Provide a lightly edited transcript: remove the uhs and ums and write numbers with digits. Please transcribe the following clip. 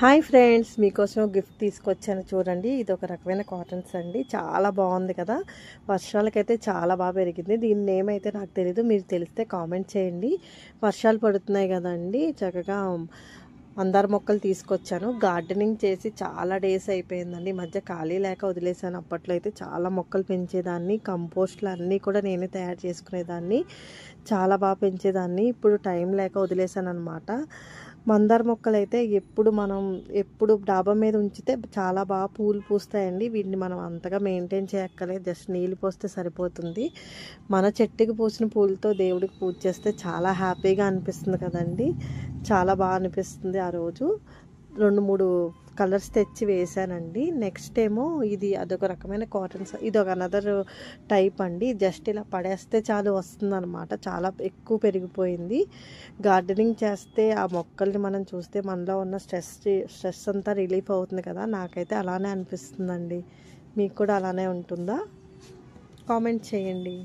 Hi friends, మీకోసం gift తీసుకొచ్చాను చూడండి. ఇది ఒక రకమైన కాటన్స్ అండి. చాలా బాగుంది కదా. వర్షాలకైతే చాలా బాగా పెరిగింది. దీని నేమ్ అయితే నాకు తెలీదు, మీరు తెలిస్తే కామెంట్ చేయండి. వర్షాలు పడుతున్నాయి కదండి, చక్కగా మందార మొక్కలు తీసుకొచ్చాను. గార్డెనింగ్ చేసి చాలా డేస్ అయిపోయిందండి. ఈ మధ్య ఖాళీ లేక వదిలేసాను. అప్పట్లో అయితే చాలా మొక్కలు పెంచేదాన్ని. కంపోస్ట్లు అన్నీ కూడా నేనే తయారు చేసుకునేదాన్ని. చాలా బాగా పెంచేదాన్ని. ఇప్పుడు టైం లేక వదిలేసాను అనమాట. మందార మొక్కలు అయితే ఎప్పుడు డాబా మీద ఉంచితే చాలా బాగా పూలు పూస్తాయండి. వీటిని మనం అంతగా మెయింటైన్ చేయక్కర్లేదు, జస్ట్ నీళ్ళు పోస్తే సరిపోతుంది. మన చెట్టుకి పూసిన పూలతో దేవుడికి పూజ చేస్తే చాలా హ్యాపీగా అనిపిస్తుంది కదండి. చాలా బాగా అనిపిస్తుంది. ఆ రోజు 2-3 కలర్స్ తెచ్చి వేసానండి. నెక్స్ట్ ఏమో అదొక రకమైన కాటన్స్. ఇది ఒక అనదర్ టైప్ అండి. జస్ట్ ఇలా పడేస్తే చాలు వస్తుందన్నమాట. చాలా ఎక్కువ పెరిగిపోయింది. గార్డెనింగ్ చేస్తే ఆ మొక్కల్ని మనం చూస్తే మనలో ఉన్న స్ట్రెస్ అంతా రిలీఫ్ అవుతుంది కదా. నాకైతే అలానే అనిపిస్తుందండి. మీకు కూడా అలానే ఉంటుందా? కామెంట్ చేయండి.